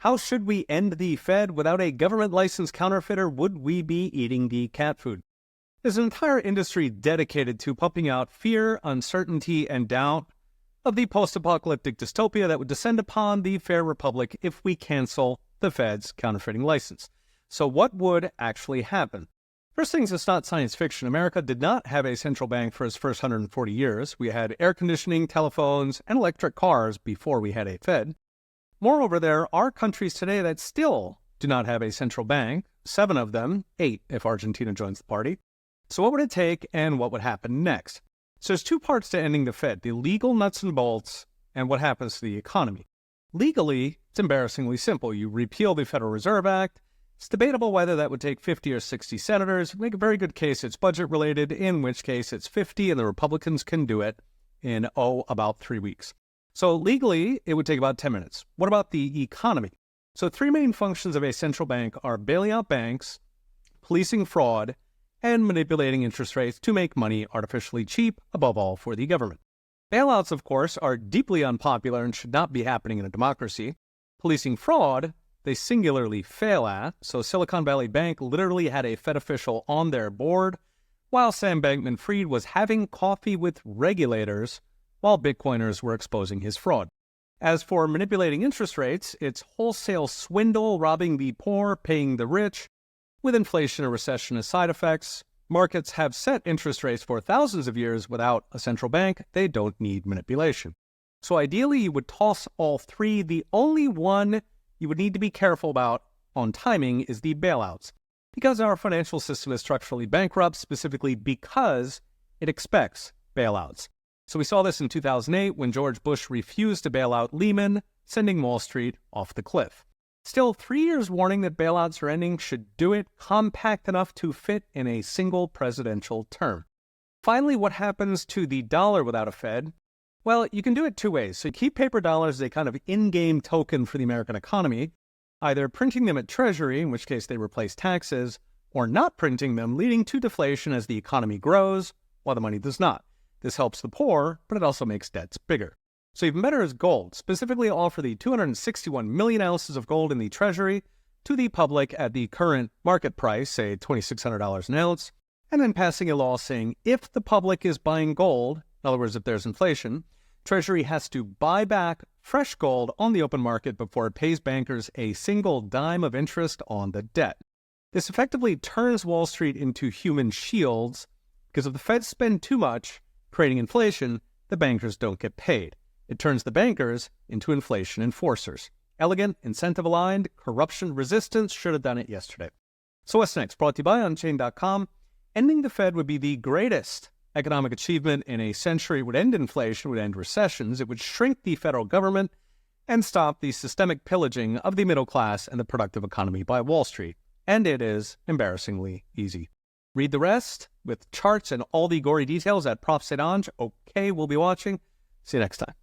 How should we end the Fed? Without a government-licensed counterfeiter, would we be eating the cat food? There's an entire industry dedicated to pumping out fear, uncertainty, and doubt of the post-apocalyptic dystopia that would descend upon the fair republic if we cancel the Fed's counterfeiting license. So what would actually happen? First things, it's not science fiction. America did not have a central bank for its first 140 years. We had air conditioning, telephones, and electric cars before we had a Fed. Moreover, there are countries today that still do not have a central bank, 7 of them, 8 if Argentina joins the party. So what would it take and what would happen next? So there's 2 parts to ending the Fed, the legal nuts and bolts and what happens to the economy. Legally, it's embarrassingly simple. You repeal the Federal Reserve Act. It's debatable whether that would take 50 or 60 senators. Make a very good case it's budget-related, in which case it's 50, and the Republicans can do it in, about 3 weeks. So legally, it would take about 10 minutes. What about the economy? So 3 main functions of a central bank are bailing out banks, policing fraud, and manipulating interest rates to make money artificially cheap, above all for the government. Bailouts, of course, are deeply unpopular and should not be happening in a democracy. Policing fraud, they singularly fail at. So Silicon Valley Bank literally had a Fed official on their board, while Sam Bankman-Fried was having coffee with regulators while Bitcoiners were exposing his fraud. As for manipulating interest rates, it's wholesale swindle, robbing the poor, paying the rich. With inflation and recession as side effects, markets have set interest rates for thousands of years without a central bank. They don't need manipulation. So ideally, you would toss all 3. The only one you would need to be careful about on timing is the bailouts, because our financial system is structurally bankrupt, specifically because it expects bailouts. So we saw this in 2008 when George Bush refused to bail out Lehman, sending Wall Street off the cliff. Still, 3 years warning that bailouts are ending should do it compact enough to fit in a single presidential term. Finally, what happens to the dollar without a Fed? Well, you can do it 2 ways. So you keep paper dollars as a kind of in-game token for the American economy, either printing them at Treasury, in which case they replace taxes, or not printing them, leading to deflation as the economy grows, while the money does not. This helps the poor, but it also makes debts bigger. So even better is gold, specifically offer the 261 million ounces of gold in the Treasury to the public at the current market price, say $2,600 an ounce, and then passing a law saying if the public is buying gold, in other words, if there's inflation, Treasury has to buy back fresh gold on the open market before it pays bankers a single dime of interest on the debt. This effectively turns Wall Street into human shields, because if the Fed spend too much creating inflation, the bankers don't get paid. It turns the bankers into inflation enforcers. Elegant, incentive-aligned, corruption-resistant, should have done it yesterday. So what's next? Brought to you by Unchained.com. Ending the Fed would be the greatest economic achievement in a century. It would end inflation, would end recessions, it would shrink the federal government, and stop the systemic pillaging of the middle class and the productive economy by Wall Street. And it is embarrassingly easy. Read the rest with charts and all the gory details at Prof. St. Ange. Okay, we'll be watching. See you next time.